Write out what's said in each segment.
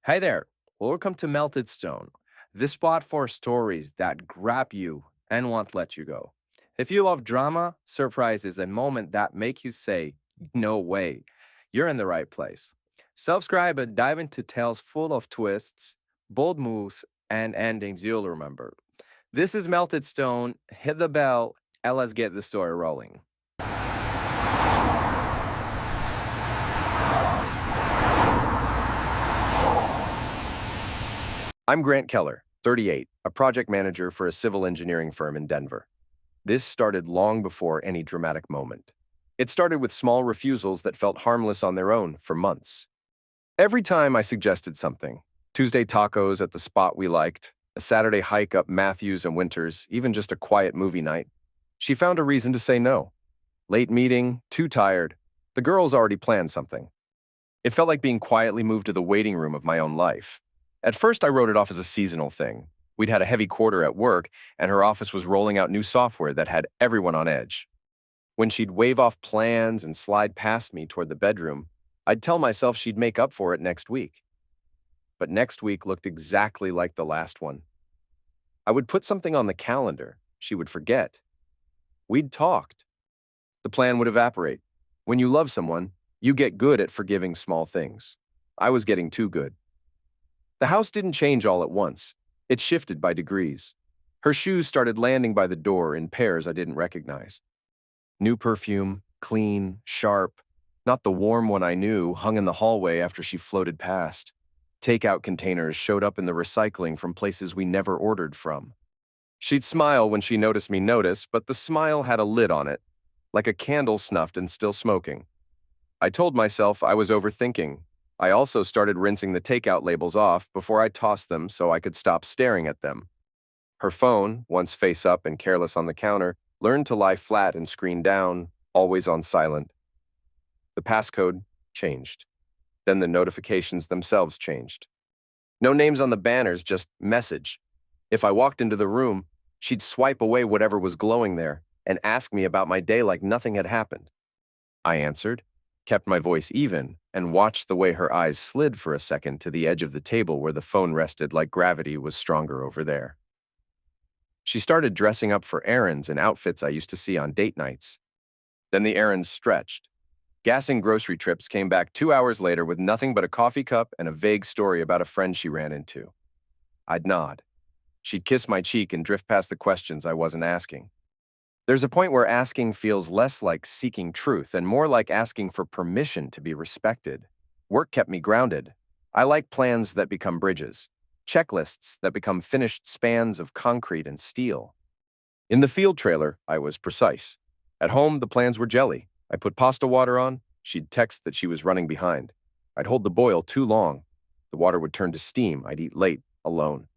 Hi there. Welcome to Melted Stone, the spot for stories that grab you and won't let you go. If you love drama, surprises, and moments that make you say, no way, you're in the right place. Subscribe and dive into tales full of twists, bold moves, and endings you'll remember. This is Melted Stone. Hit the bell and let's get the story rolling. I'm Grant Keller, 38, a project manager for a civil engineering firm in Denver. This started long before any dramatic moment. It started with small refusals that felt harmless on their own for months. Every time I suggested something, Tuesday tacos at the spot we liked, a Saturday hike up Matthews and Winters, even just a quiet movie night, she found a reason to say no. Late meeting, too tired. The girls already planned something. It felt like being quietly moved to the waiting room of my own life. At first, I wrote it off as a seasonal thing. We'd had a heavy quarter at work, and her office was rolling out new software that had everyone on edge. When she'd wave off plans and slide past me toward the bedroom, I'd tell myself she'd make up for it next week. But next week looked exactly like the last one. I would put something on the calendar. She would forget. We'd talked. The plan would evaporate. When you love someone, you get good at forgiving small things. I was getting too good. The house didn't change all at once. It shifted by degrees. Her shoes started landing by the door in pairs I didn't recognize. New perfume, clean, sharp, not the warm one I knew, hung in the hallway after she floated past. Takeout containers showed up in the recycling from places we never ordered from. She'd smile when she noticed me notice, but the smile had a lid on it, like a candle snuffed and still smoking. I told myself I was overthinking. I also started rinsing the takeout labels off before I tossed them so I could stop staring at them. Her phone, once face up and careless on the counter, learned to lie flat and screen down, always on silent. The passcode changed. Then the notifications themselves changed. No names on the banners, just message. If I walked into the room, she'd swipe away whatever was glowing there and ask me about my day like nothing had happened. I answered, kept my voice even, and watched the way her eyes slid for a second to the edge of the table where the phone rested like gravity was stronger over there. She started dressing up for errands in outfits I used to see on date nights. Then the errands stretched. Gassing grocery trips came back 2 hours later with nothing but a coffee cup and a vague story about a friend she ran into. I'd nod. She'd kiss my cheek and drift past the questions I wasn't asking. There's a point where asking feels less like seeking truth and more like asking for permission to be respected. Work kept me grounded. I like plans that become bridges, checklists that become finished spans of concrete and steel. In the field trailer, I was precise. At home, the plans were jelly. I put pasta water on, she'd text that she was running behind. I'd hold the boil too long. The water would turn to steam. I'd eat late, alone.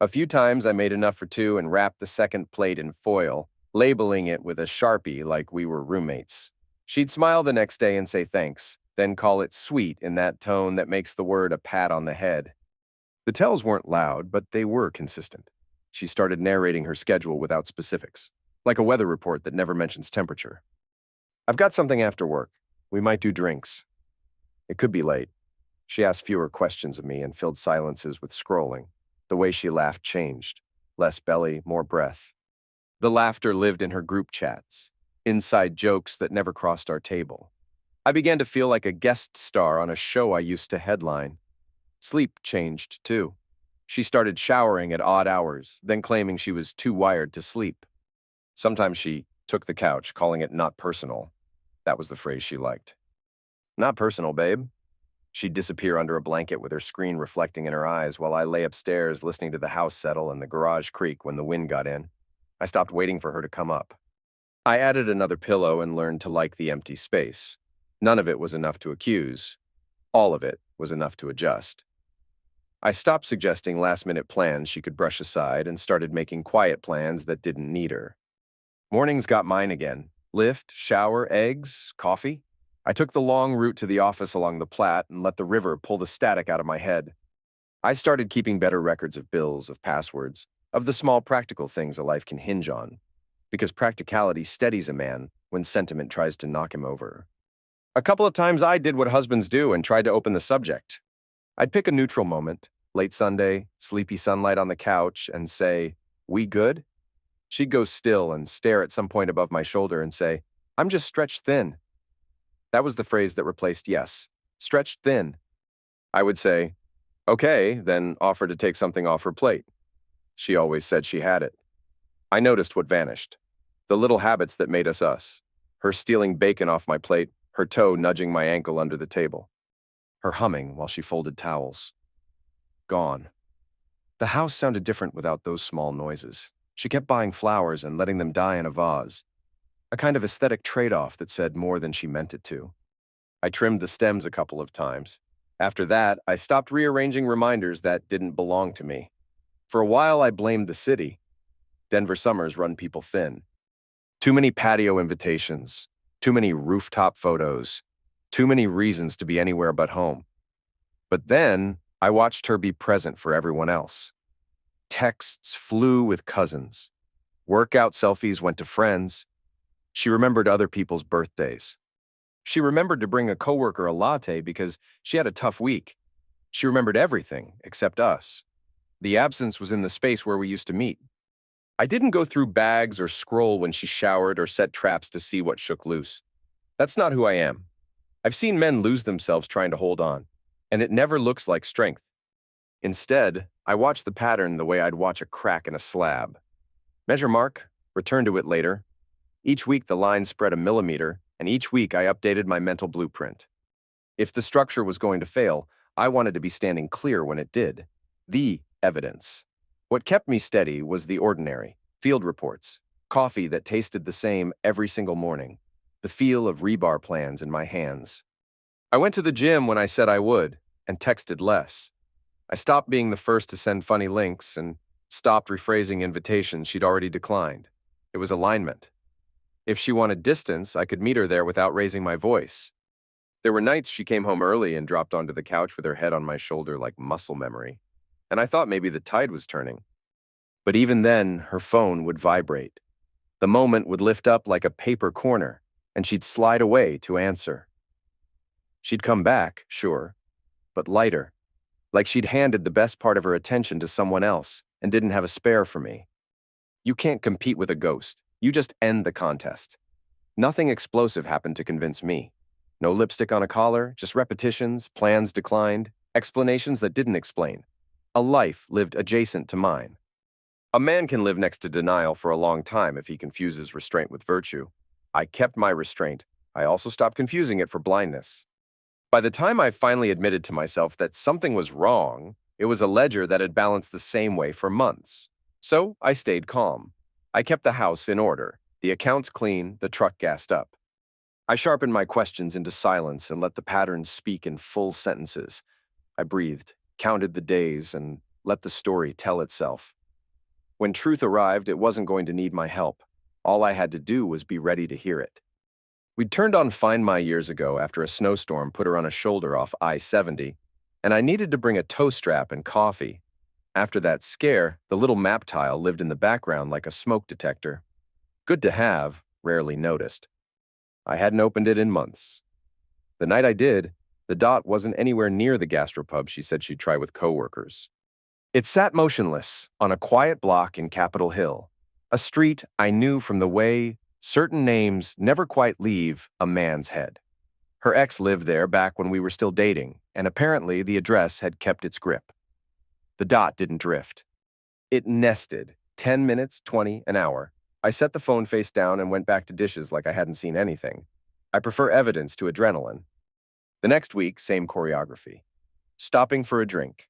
A few times I made enough for two and wrapped the second plate in foil, labeling it with a Sharpie like we were roommates. She'd smile the next day and say thanks, then call it sweet in that tone that makes the word a pat on the head. The tells weren't loud, but they were consistent. She started narrating her schedule without specifics, like a weather report that never mentions temperature. I've got something after work. We might do drinks. It could be late. She asked fewer questions of me and filled silences with scrolling. The way she laughed changed. Less belly, more breath. The laughter lived in her group chats, inside jokes that never crossed our table. I began to feel like a guest star on a show I used to headline. Sleep changed, too. She started showering at odd hours, then claiming she was too wired to sleep. Sometimes she took the couch, calling it not personal. That was the phrase she liked. Not personal, babe. She'd disappear under a blanket with her screen reflecting in her eyes while I lay upstairs listening to the house settle and the garage creak when the wind got in. I stopped waiting for her to come up. I added another pillow and learned to like the empty space. None of it was enough to accuse. All of it was enough to adjust. I stopped suggesting last-minute plans she could brush aside and started making quiet plans that didn't need her. Mornings got mine again. Lift, shower, eggs, coffee. I took the long route to the office along the Platte and let the river pull the static out of my head. I started keeping better records of bills, of passwords, of the small practical things a life can hinge on, because practicality steadies a man when sentiment tries to knock him over. A couple of times I did what husbands do and tried to open the subject. I'd pick a neutral moment, late Sunday, sleepy sunlight on the couch, and say, "We good?" She'd go still and stare at some point above my shoulder and say, "I'm just stretched thin." That was the phrase that replaced yes. Stretched thin. I would say, "Okay," then offer to take something off her plate. She always said she had it. I noticed what vanished. The little habits that made us us. Her stealing bacon off my plate, her toe nudging my ankle under the table, her humming while she folded towels. Gone. The house sounded different without those small noises. She kept buying flowers and letting them die in a vase, a kind of aesthetic trade-off that said more than she meant it to. I trimmed the stems a couple of times. After that, I stopped rearranging reminders that didn't belong to me. For a while, I blamed the city. Denver summers run people thin. Too many patio invitations, too many rooftop photos, too many reasons to be anywhere but home. But then, I watched her be present for everyone else. Texts flew with cousins. Workout selfies went to friends. She remembered other people's birthdays. She remembered to bring a coworker a latte because she had a tough week. She remembered everything except us. The absence was in the space where we used to meet. I didn't go through bags or scroll when she showered or set traps to see what shook loose. That's not who I am. I've seen men lose themselves trying to hold on, and it never looks like strength. Instead, I watch the pattern the way I'd watch a crack in a slab. Measure mark, return to it later. Each week the line spread a millimeter, and each week I updated my mental blueprint. If the structure was going to fail, I wanted to be standing clear when it did. The evidence. What kept me steady was the ordinary, field reports, coffee that tasted the same every single morning, the feel of rebar plans in my hands. I went to the gym when I said I would, and texted less. I stopped being the first to send funny links and stopped rephrasing invitations she'd already declined. It was alignment. If she wanted distance, I could meet her there without raising my voice. There were nights she came home early and dropped onto the couch with her head on my shoulder like muscle memory, and I thought maybe the tide was turning. But even then, her phone would vibrate. The moment would lift up like a paper corner, and she'd slide away to answer. She'd come back, sure, but lighter, like she'd handed the best part of her attention to someone else and didn't have a spare for me. You can't compete with a ghost. You just end the contest. Nothing explosive happened to convince me. No lipstick on a collar, just repetitions, plans declined, explanations that didn't explain. A life lived adjacent to mine. A man can live next to denial for a long time if he confuses restraint with virtue. I kept my restraint. I also stopped confusing it for blindness. By the time I finally admitted to myself that something was wrong, it was a ledger that had balanced the same way for months. So I stayed calm. I kept the house in order, the accounts clean, the truck gassed up. I sharpened my questions into silence and let the patterns speak in full sentences. I breathed, counted the days, and let the story tell itself. When truth arrived, it wasn't going to need my help. All I had to do was be ready to hear it. We'd turned on Find My years ago after a snowstorm put her on a shoulder off I-70, and I needed to bring a toe strap and coffee. After that scare, the little map tile lived in the background like a smoke detector. Good to have, rarely noticed. I hadn't opened it in months. The night I did, the dot wasn't anywhere near the gastropub she said she'd try with coworkers. It sat motionless on a quiet block in Capitol Hill, a street I knew from the way certain names never quite leave a man's head. Her ex lived there back when we were still dating, and apparently the address had kept its grip. The dot didn't drift. It nested, 10 minutes, 20, an hour. I set the phone face down and went back to dishes like I hadn't seen anything. I prefer evidence to adrenaline. The next week, same choreography. Stopping for a drink.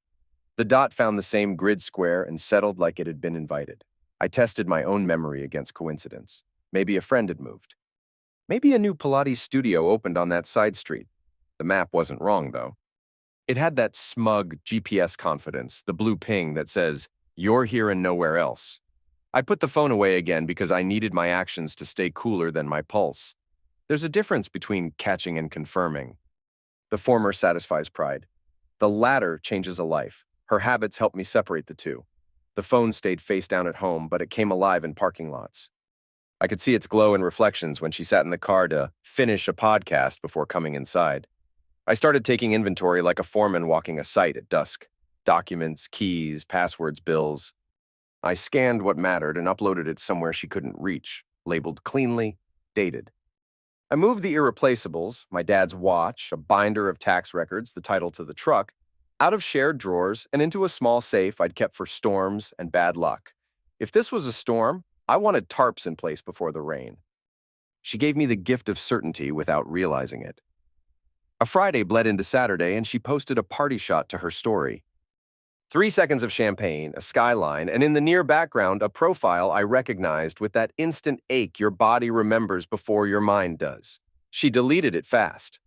The dot found the same grid square and settled like it had been invited. I tested my own memory against coincidence. Maybe a friend had moved. Maybe a new Pilates studio opened on that side street. The map wasn't wrong, though. It had that smug GPS confidence, the blue ping that says, "You're here and nowhere else." I put the phone away again because I needed my actions to stay cooler than my pulse. There's a difference between catching and confirming. The former satisfies pride. The latter changes a life. Her habits helped me separate the two. The phone stayed face down at home, but it came alive in parking lots. I could see its glow and reflections when she sat in the car to finish a podcast before coming inside. I started taking inventory like a foreman walking a site at dusk. Documents, keys, passwords, bills. I scanned what mattered and uploaded it somewhere she couldn't reach, labeled cleanly, dated. I moved the irreplaceables, my dad's watch, a binder of tax records, the title to the truck, out of shared drawers and into a small safe I'd kept for storms and bad luck. If this was a storm, I wanted tarps in place before the rain. She gave me the gift of certainty without realizing it. A Friday bled into Saturday, and she posted a party shot to her story. 3 seconds of champagne, a skyline, and in the near background, a profile I recognized with that instant ache your body remembers before your mind does. She deleted it fast.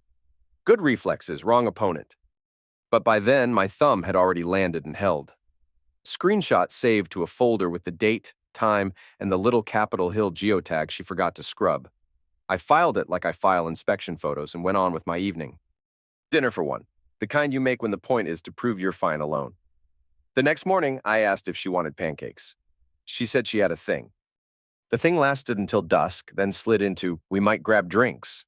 Good reflexes, wrong opponent. But by then, my thumb had already landed and held. Screenshot saved to a folder with the date, time, and the little Capitol Hill geotag she forgot to scrub. I filed it like I file inspection photos and went on with my evening. Dinner for one, the kind you make when the point is to prove you're fine alone. The next morning, I asked if she wanted pancakes. She said she had a thing. The thing lasted until dusk, then slid into, we might grab drinks.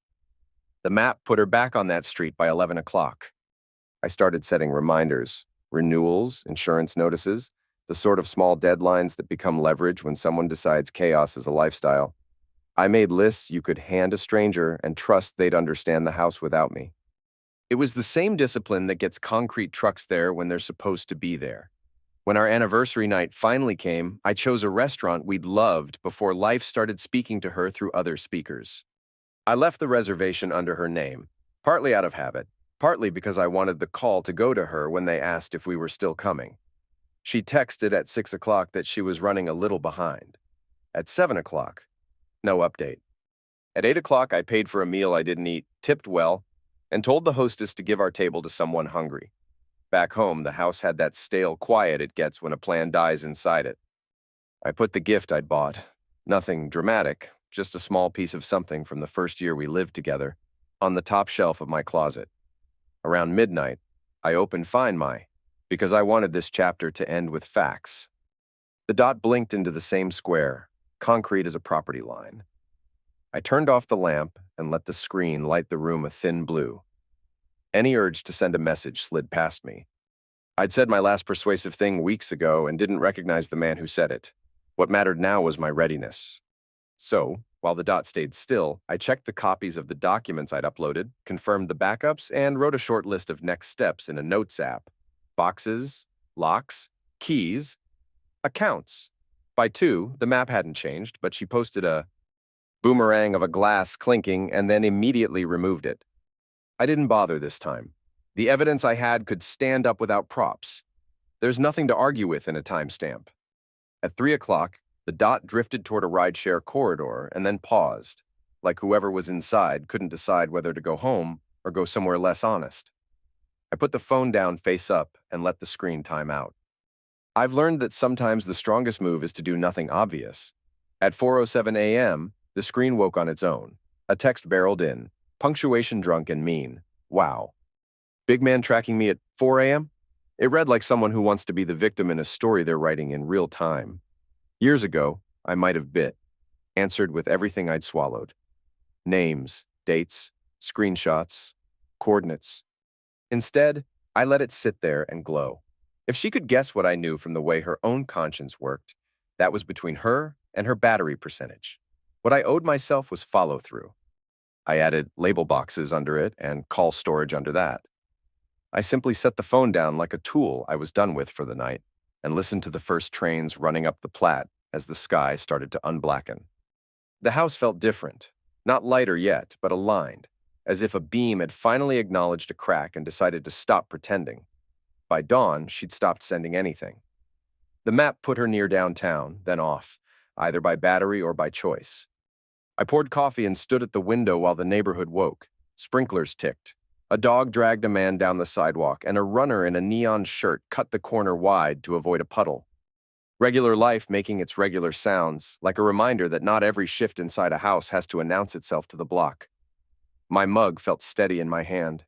The map put her back on that street by 11 o'clock. I started setting reminders, renewals, insurance notices, the sort of small deadlines that become leverage when someone decides chaos is a lifestyle. I made lists you could hand a stranger and trust they'd understand the house without me. It was the same discipline that gets concrete trucks there when they're supposed to be there. When our anniversary night finally came, I chose a restaurant we'd loved before life started speaking to her through other speakers. I left the reservation under her name, partly out of habit, partly because I wanted the call to go to her when they asked if we were still coming. She texted at 6 o'clock that she was running a little behind. At 7 o'clock, no update. At 8 o'clock, I paid for a meal I didn't eat, tipped well, and told the hostess to give our table to someone hungry. Back home, the house had that stale quiet it gets when a plan dies inside it. I put the gift I'd bought, nothing dramatic, just a small piece of something from the first year we lived together, on the top shelf of my closet. Around midnight, I opened Find My, because I wanted this chapter to end with facts. The dot blinked into the same square, concrete as a property line. I turned off the lamp and let the screen light the room a thin blue. Any urge to send a message slid past me. I'd said my last persuasive thing weeks ago and didn't recognize the man who said it. What mattered now was my readiness. So, while the dot stayed still, I checked the copies of the documents I'd uploaded, confirmed the backups, and wrote a short list of next steps in a notes app. Boxes, locks, keys, accounts. By 2, the map hadn't changed, but she posted a boomerang of a glass clinking and then immediately removed it. I didn't bother this time. The evidence I had could stand up without props. There's nothing to argue with in a timestamp. At 3 o'clock, the dot drifted toward a rideshare corridor and then paused, like whoever was inside couldn't decide whether to go home or go somewhere less honest. I put the phone down face up and let the screen time out. I've learned that sometimes the strongest move is to do nothing obvious. At 4:07 a.m., the screen woke on its own. A text barreled in, punctuation drunk and mean. Wow. Big man tracking me at 4 a.m.? It read like someone who wants to be the victim in a story they're writing in real time. Years ago, I might have bit, answered with everything I'd swallowed. Names, dates, screenshots, coordinates. Instead, I let it sit there and glow. If she could guess what I knew from the way her own conscience worked, that was between her and her battery percentage. What I owed myself was follow-through. I added label boxes under it and call storage under that. I simply set the phone down like a tool I was done with for the night and listened to the first trains running up the Platte as the sky started to unblacken. The house felt different, not lighter yet, but aligned, as if a beam had finally acknowledged a crack and decided to stop pretending. By dawn, she'd stopped sending anything. The map put her near downtown, then off, either by battery or by choice. I poured coffee and stood at the window while the neighborhood woke. Sprinklers ticked. A dog dragged a man down the sidewalk, and a runner in a neon shirt cut the corner wide to avoid a puddle. Regular life making its regular sounds, like a reminder that not every shift inside a house has to announce itself to the block. My mug felt steady in my hand.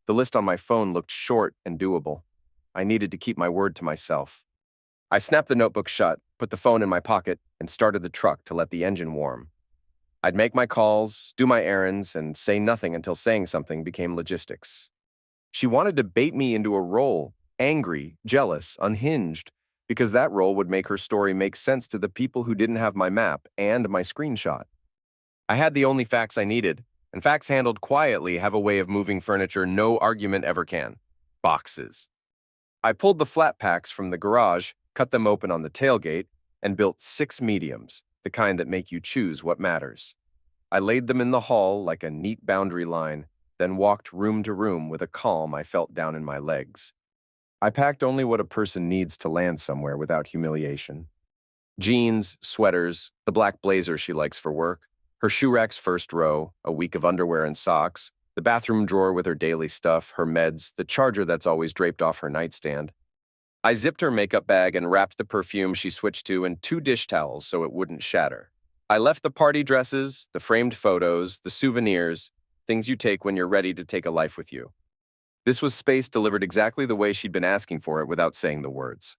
The list on my phone looked short and doable. I needed to keep my word to myself. I snapped the notebook shut, put the phone in my pocket, and started the truck to let the engine warm. I'd make my calls, do my errands, and say nothing until saying something became logistics. She wanted to bait me into a role, angry, jealous, unhinged, because that role would make her story make sense to the people who didn't have my map and my screenshot. I had the only facts I needed, and facts handled quietly have a way of moving furniture no argument ever can. Boxes. I pulled the flat packs from the garage, cut them open on the tailgate, and built 6 mediums, the kind that make you choose what matters. I laid them in the hall like a neat boundary line, then walked room to room with a calm I felt down in my legs. I packed only what a person needs to land somewhere without humiliation. Jeans, sweaters, the black blazer she likes for work, her shoe rack's first row, a week of underwear and socks, the bathroom drawer with her daily stuff, her meds, the charger that's always draped off her nightstand. I zipped her makeup bag and wrapped the perfume she switched to in 2 dish towels so it wouldn't shatter. I left the party dresses, the framed photos, the souvenirs, things you take when you're ready to take a life with you. This was space delivered exactly the way she'd been asking for it without saying the words.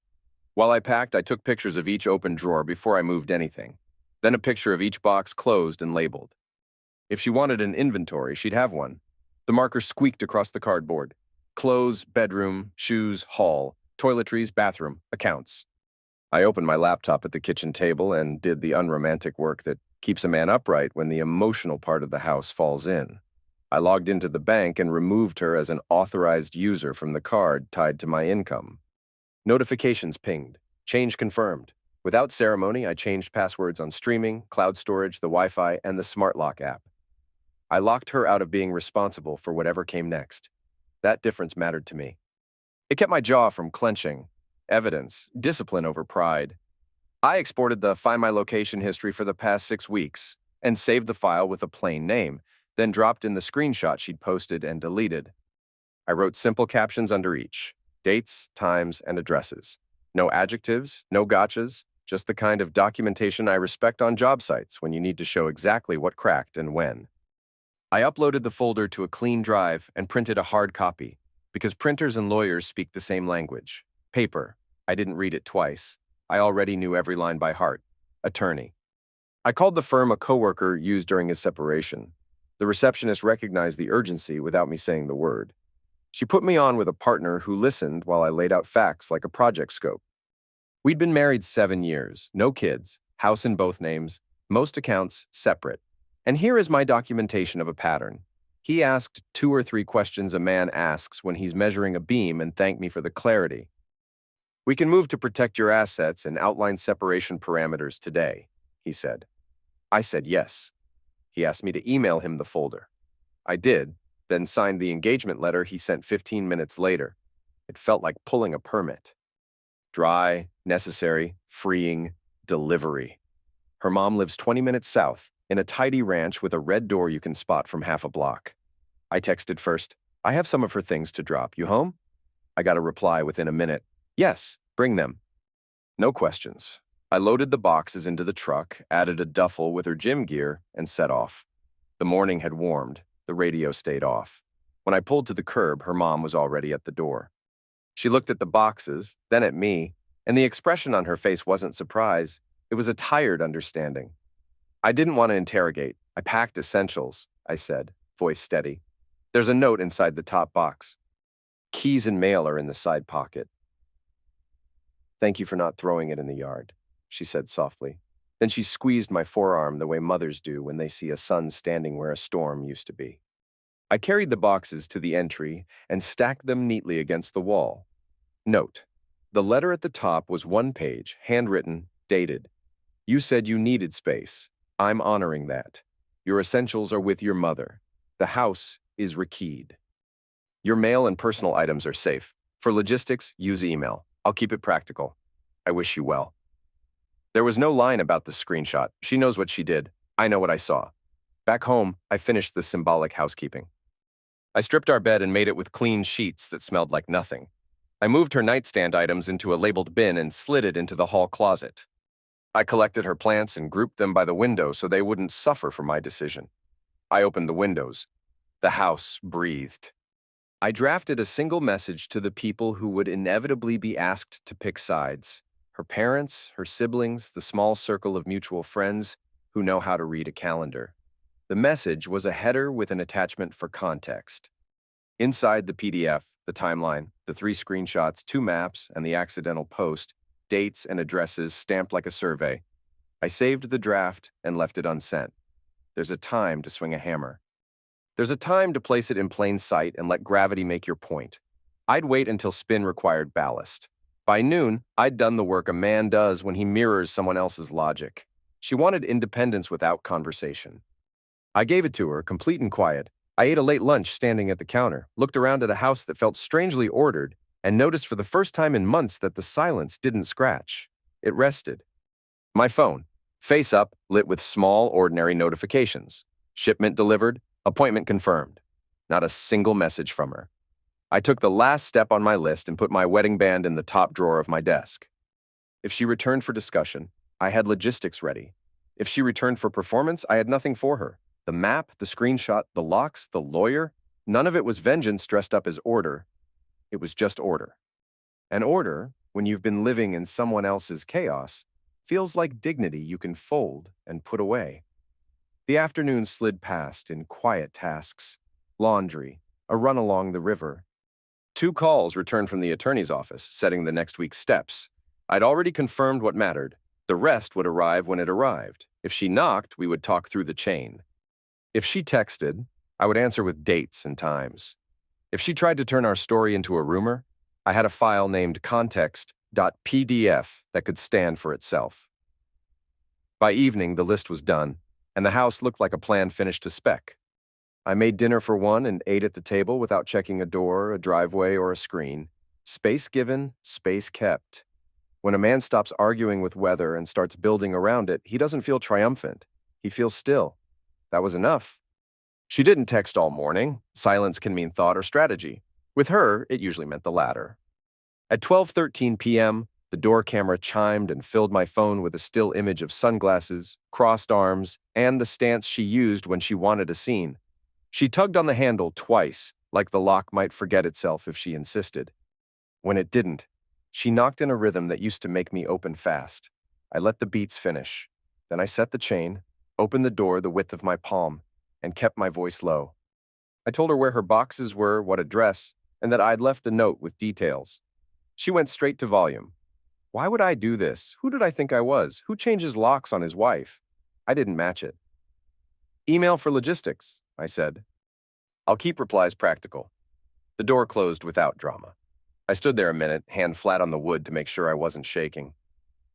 While I packed, I took pictures of each open drawer before I moved anything, then a picture of each box closed and labeled. If she wanted an inventory, she'd have one. The marker squeaked across the cardboard. Clothes, bedroom, shoes, hall, toiletries, bathroom, accounts. I opened my laptop at the kitchen table and did the unromantic work that keeps a man upright when the emotional part of the house falls in. I logged into the bank and removed her as an authorized user from the card tied to my income. Notifications pinged. Change confirmed. Without ceremony, I changed passwords on streaming, cloud storage, the Wi-Fi, and the smart lock app. I locked her out of being responsible for whatever came next. That difference mattered to me. It kept my jaw from clenching. Evidence, discipline over pride. I exported the Find My Location history for the past 6 weeks and saved the file with a plain name, then dropped in the screenshot she'd posted and deleted. I wrote simple captions under each: dates, times, and addresses. No adjectives, no gotchas, just the kind of documentation I respect on job sites when you need to show exactly what cracked and when. I uploaded the folder to a clean drive and printed a hard copy, because printers and lawyers speak the same language. Paper. I didn't read it twice. I already knew every line by heart. Attorney. I called the firm a coworker used during his separation. The receptionist recognized the urgency without me saying the word. She put me on with a partner who listened while I laid out facts like a project scope. We'd been married 7 years, no kids, house in both names, most accounts separate. And here is my documentation of a pattern. He asked 2 or 3 questions a man asks when he's measuring a beam and thanked me for the clarity. We can move to protect your assets and outline separation parameters today, he said. I said yes. He asked me to email him the folder. I did, then signed the engagement letter he sent 15 minutes later. It felt like pulling a permit. Dry, necessary, freeing, delivery. Her mom lives 20 minutes south, in a tidy ranch with a red door you can spot from half a block. I texted first, I have some of her things to drop. You home? I got a reply within a minute. Yes, bring them. No questions. I loaded the boxes into the truck, added a duffel with her gym gear, and set off. The morning had warmed. The radio stayed off. When I pulled to the curb, her mom was already at the door. She looked at the boxes, then at me, and the expression on her face wasn't surprise. It was a tired understanding. I didn't want to interrogate. I packed essentials, I said, voice steady. There's a note inside the top box. Keys and mail are in the side pocket. Thank you for not throwing it in the yard, she said softly. Then she squeezed my forearm the way mothers do when they see a son standing where a storm used to be. I carried the boxes to the entry and stacked them neatly against the wall. Note: the letter at the top was 1 page, handwritten, dated. You said you needed space. I'm honoring that. Your essentials are with your mother. The house is rekeyed. Your mail and personal items are safe. For logistics, use email. I'll keep it practical. I wish you well. There was no line about the screenshot. She knows what she did. I know what I saw. Back home, I finished the symbolic housekeeping. I stripped our bed and made it with clean sheets that smelled like nothing. I moved her nightstand items into a labeled bin and slid it into the hall closet. I collected her plants and grouped them by the window so they wouldn't suffer from my decision. I opened the windows. The house breathed. I drafted a single message to the people who would inevitably be asked to pick sides: her parents, her siblings, the small circle of mutual friends who know how to read a calendar. The message was a header with an attachment for context. Inside the PDF, the timeline, the 3 screenshots, 2 maps, and the accidental post, dates and addresses stamped like a survey. I saved the draft and left it unsent. There's a time to swing a hammer. There's a time to place it in plain sight and let gravity make your point. I'd wait until spin required ballast. By noon, I'd done the work a man does when he mirrors someone else's logic. She wanted independence without conversation. I gave it to her, complete and quiet. I ate a late lunch standing at the counter, looked around at a house that felt strangely ordered, and noticed for the first time in months that the silence didn't scratch. It rested. My phone, face up, lit with small, ordinary notifications. Shipment delivered, appointment confirmed. Not a single message from her. I took the last step on my list and put my wedding band in the top drawer of my desk. If she returned for discussion, I had logistics ready. If she returned for performance, I had nothing for her. The map, the screenshot, the locks, the lawyer, none of it was vengeance dressed up as order. It was just order. And order, when you've been living in someone else's chaos, feels like dignity you can fold and put away. The afternoon slid past in quiet tasks, laundry, a run along the river. 2 calls returned from the attorney's office, setting the next week's steps. I'd already confirmed what mattered. The rest would arrive when it arrived. If she knocked, we would talk through the chain. If she texted, I would answer with dates and times. If she tried to turn our story into a rumor, I had a file named context.pdf that could stand for itself. By evening, the list was done, and the house looked like a plan finished to spec. I made dinner for one and ate at the table without checking a door, a driveway, or a screen. Space given, space kept. When a man stops arguing with weather and starts building around it, he doesn't feel triumphant. He feels still. That was enough. She didn't text all morning. Silence can mean thought or strategy. With her, it usually meant the latter. At 12:13 p.m., the door camera chimed and filled my phone with a still image of sunglasses, crossed arms, and the stance she used when she wanted a scene. She tugged on the handle twice, like the lock might forget itself if she insisted. When it didn't, she knocked in a rhythm that used to make me open fast. I let the beats finish. Then I set the chain, opened the door the width of my palm, and kept my voice low. I told her where her boxes were, what address, and that I'd left a note with details. She went straight to volume. Why would I do this? Who did I think I was? Who changes locks on his wife? I didn't match it. Email for logistics, I said. I'll keep replies practical. The door closed without drama. I stood there a minute, hand flat on the wood to make sure I wasn't shaking.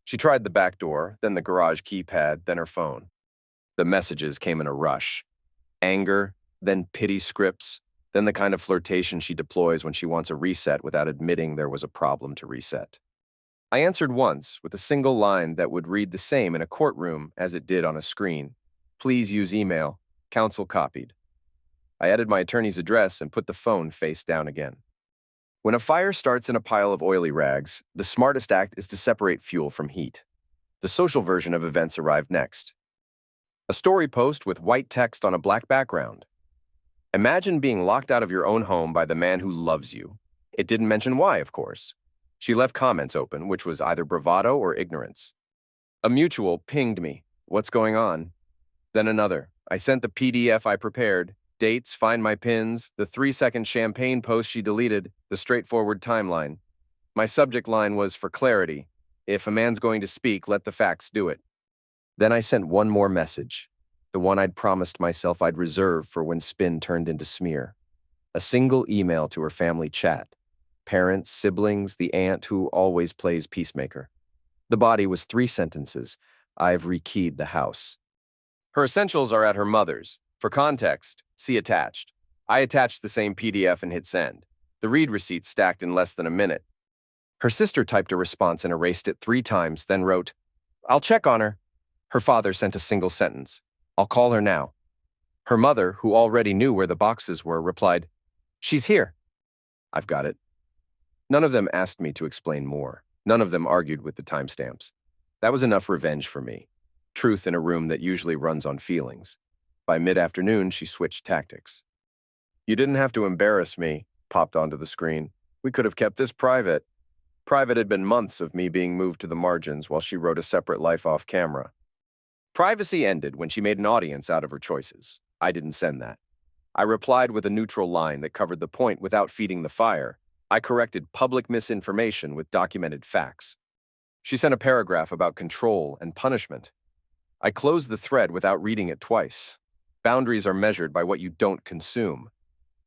She tried the back door, then the garage keypad, then her phone. The messages came in a rush. Anger, then pity scripts, then the kind of flirtation she deploys when she wants a reset without admitting there was a problem to reset. I answered once with a single line that would read the same in a courtroom as it did on a screen. Please use email. Counsel copied. I added my attorney's address and put the phone face down again. When a fire starts in a pile of oily rags, the smartest act is to separate fuel from heat. The social version of events arrived next. A story post with white text on a black background. Imagine being locked out of your own home by the man who loves you. It didn't mention why, of course. She left comments open, which was either bravado or ignorance. A mutual pinged me. What's going on? Then another. I sent the PDF I prepared. Dates, find my pins, the 3-second champagne post she deleted, the straightforward timeline. My subject line was for clarity. If a man's going to speak, let the facts do it. Then I sent one more message, the one I'd promised myself I'd reserve for when spin turned into smear. A single email to her family chat. Parents, siblings, the aunt who always plays peacemaker. The body was 3 sentences. I've rekeyed the house. Her essentials are at her mother's. For context, see attached. I attached the same PDF and hit send. The read receipt stacked in less than a minute. Her sister typed a response and erased it 3 times, then wrote, I'll check on her. Her father sent a single sentence. I'll call her now. Her mother, who already knew where the boxes were, replied, She's here. I've got it. None of them asked me to explain more. None of them argued with the timestamps. That was enough revenge for me. Truth in a room that usually runs on feelings. By mid-afternoon, she switched tactics. You didn't have to embarrass me, popped onto the screen. We could have kept this private. Private had been months of me being moved to the margins while she wrote a separate life off camera. Privacy ended when she made an audience out of her choices. I didn't send that. I replied with a neutral line that covered the point without feeding the fire. I corrected public misinformation with documented facts. She sent a paragraph about control and punishment. I closed the thread without reading it twice. Boundaries are measured by what you don't consume.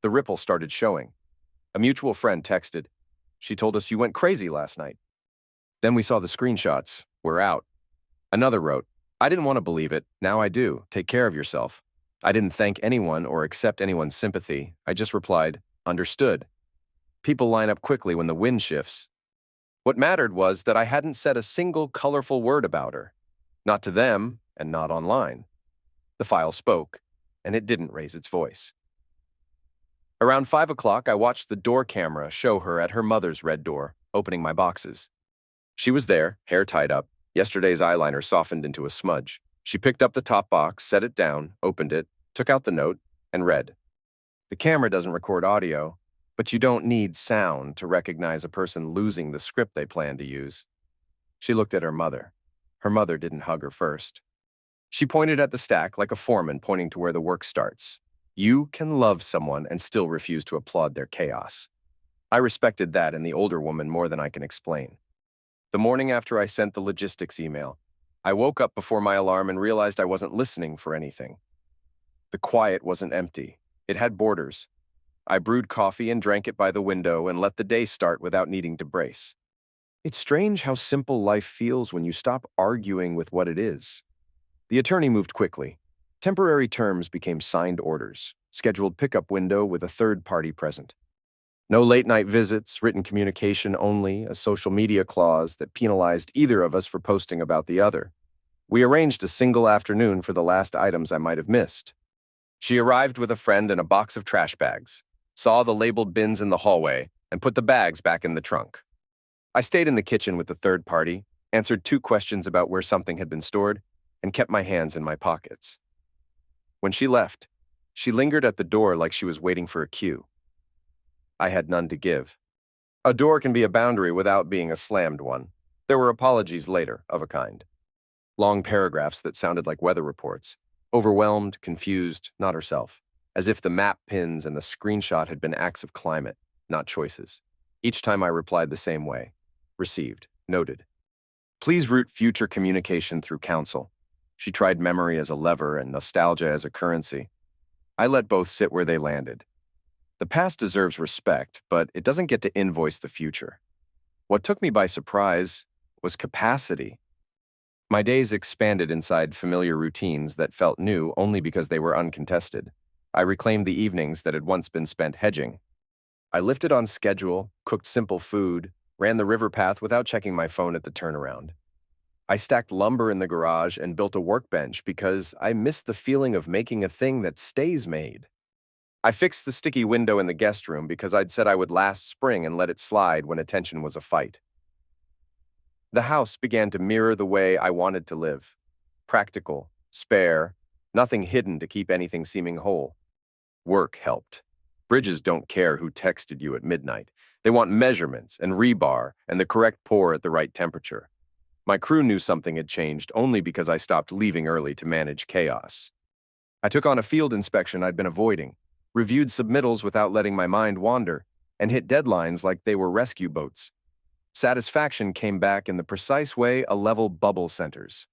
The ripple started showing. A mutual friend texted, "She told us you went crazy last night." Then we saw the screenshots. We're out. Another wrote, "I didn't want to believe it. Now I do. Take care of yourself." I didn't thank anyone or accept anyone's sympathy. I just replied, "Understood." People line up quickly when the wind shifts. What mattered was that I hadn't said a single colorful word about her. Not to them, and not online. The file spoke, and it didn't raise its voice. Around 5 o'clock, I watched the door camera show her at her mother's red door, opening my boxes. She was there, hair tied up, yesterday's eyeliner softened into a smudge. She picked up the top box, set it down, opened it, took out the note, and read. The camera doesn't record audio, but you don't need sound to recognize a person losing the script they plan to use. She looked at her mother. Her mother didn't hug her first. She pointed at the stack like a foreman pointing to where the work starts. You can love someone and still refuse to applaud their chaos. I respected that in the older woman more than I can explain. The morning after I sent the logistics email, I woke up before my alarm and realized I wasn't listening for anything. The quiet wasn't empty. It had borders. I brewed coffee and drank it by the window and let the day start without needing to brace. It's strange how simple life feels when you stop arguing with what it is. The attorney moved quickly. Temporary terms became signed orders, scheduled pickup window with a third party present. No late-night visits, written communication only, a social media clause that penalized either of us for posting about the other. We arranged a single afternoon for the last items I might have missed. She arrived with a friend and a box of trash bags, saw the labeled bins in the hallway, and put the bags back in the trunk. I stayed in the kitchen with the third party, answered 2 questions about where something had been stored, and kept my hands in my pockets. When she left, she lingered at the door like she was waiting for a cue. I had none to give. A door can be a boundary without being a slammed one. There were apologies later, of a kind. Long paragraphs that sounded like weather reports. Overwhelmed, confused, not herself. As if the map pins and the screenshot had been acts of climate, not choices. Each time I replied the same way. Received. Noted. Please route future communication through counsel. She tried memory as a lever and nostalgia as a currency. I let both sit where they landed. The past deserves respect, but it doesn't get to invoice the future. What took me by surprise was capacity. My days expanded inside familiar routines that felt new only because they were uncontested. I reclaimed the evenings that had once been spent hedging. I lifted on schedule, cooked simple food, ran the river path without checking my phone at the turnaround. I stacked lumber in the garage and built a workbench because I missed the feeling of making a thing that stays made. I fixed the sticky window in the guest room because I'd said I would last spring and let it slide when attention was a fight. The house began to mirror the way I wanted to live. Practical, spare, nothing hidden to keep anything seeming whole. Work helped. Bridges don't care who texted you at midnight. They want measurements and rebar and the correct pour at the right temperature. My crew knew something had changed only because I stopped leaving early to manage chaos. I took on a field inspection I'd been avoiding, reviewed submittals without letting my mind wander, and hit deadlines like they were rescue boats. Satisfaction came back in the precise way a level bubble centers.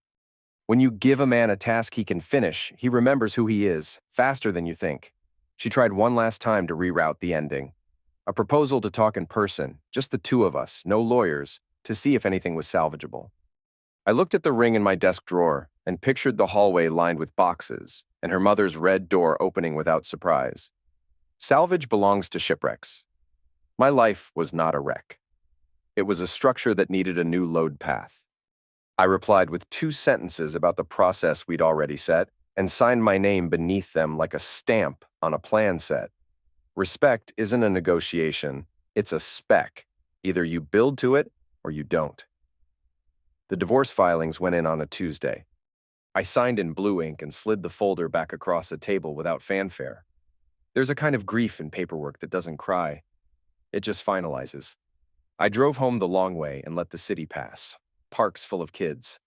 When you give a man a task he can finish, he remembers who he is, faster than you think. She tried one last time to reroute the ending. A proposal to talk in person, just the 2 of us, no lawyers, to see if anything was salvageable. I looked at the ring in my desk drawer and pictured the hallway lined with boxes and her mother's red door opening without surprise. Salvage belongs to shipwrecks. My life was not a wreck. It was a structure that needed a new load path. I replied with 2 sentences about the process we'd already set and signed my name beneath them like a stamp on a plan set. Respect isn't a negotiation, it's a spec. Either you build to it or you don't. The divorce filings went in on a Tuesday. I signed in blue ink and slid the folder back across the table without fanfare. There's a kind of grief in paperwork that doesn't cry. It just finalizes. I drove home the long way and let the city pass. Parks full of kids.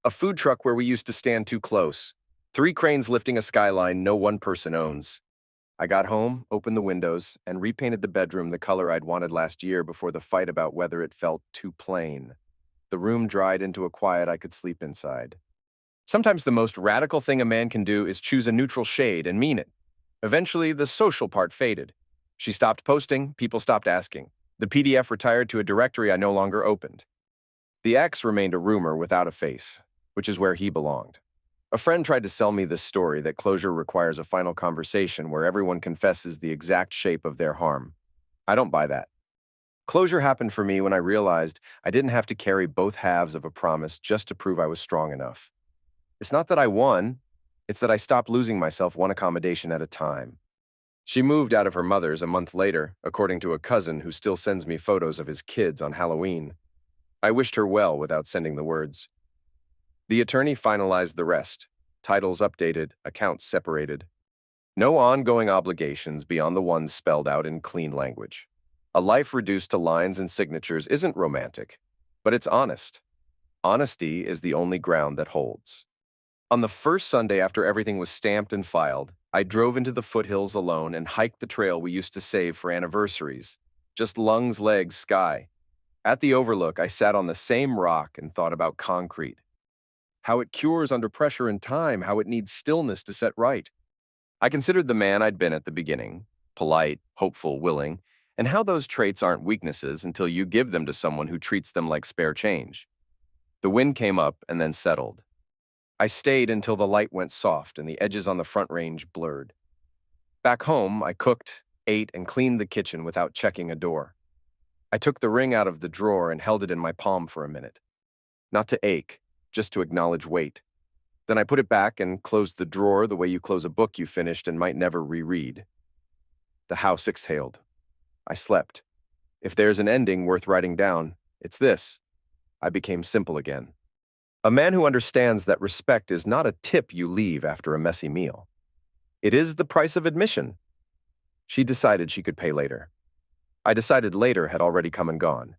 A food truck where we used to stand too close. 3 cranes lifting a skyline no one person owns. I got home, opened the windows, and repainted the bedroom the color I'd wanted last year before the fight about whether it felt too plain. The room dried into a quiet I could sleep inside. Sometimes the most radical thing a man can do is choose a neutral shade and mean it. Eventually, the social part faded. She stopped posting, people stopped asking. The PDF retired to a directory I no longer opened. The ex remained a rumor without a face, which is where he belonged. A friend tried to sell me this story that closure requires a final conversation where everyone confesses the exact shape of their harm. I don't buy that. Closure happened for me when I realized I didn't have to carry both halves of a promise just to prove I was strong enough. It's not that I won, it's that I stopped losing myself one accommodation at a time. She moved out of her mother's a month later, according to a cousin who still sends me photos of his kids on Halloween. I wished her well without sending the words. The attorney finalized the rest. Titles updated, accounts separated. No ongoing obligations beyond the ones spelled out in clean language. A life reduced to lines and signatures isn't romantic, but it's honest. Honesty is the only ground that holds. On the first Sunday after everything was stamped and filed, I drove into the foothills alone and hiked the trail we used to save for anniversaries. Just lungs, legs, sky. At the overlook, I sat on the same rock and thought about concrete. How it cures under pressure and time, how it needs stillness to set right. I considered the man I'd been at the beginning, polite, hopeful, willing, and how those traits aren't weaknesses until you give them to someone who treats them like spare change. The wind came up and then settled. I stayed until the light went soft and the edges on the front range blurred. Back home, I cooked, ate, and cleaned the kitchen without checking a door. I took the ring out of the drawer and held it in my palm for a minute. Not to ache, just to acknowledge weight. Then I put it back and closed the drawer the way you close a book you finished and might never reread. The house exhaled. I slept. If there's an ending worth writing down, it's this. I became simple again. A man who understands that respect is not a tip you leave after a messy meal. It is the price of admission. She decided she could pay later. I decided later had already come and gone.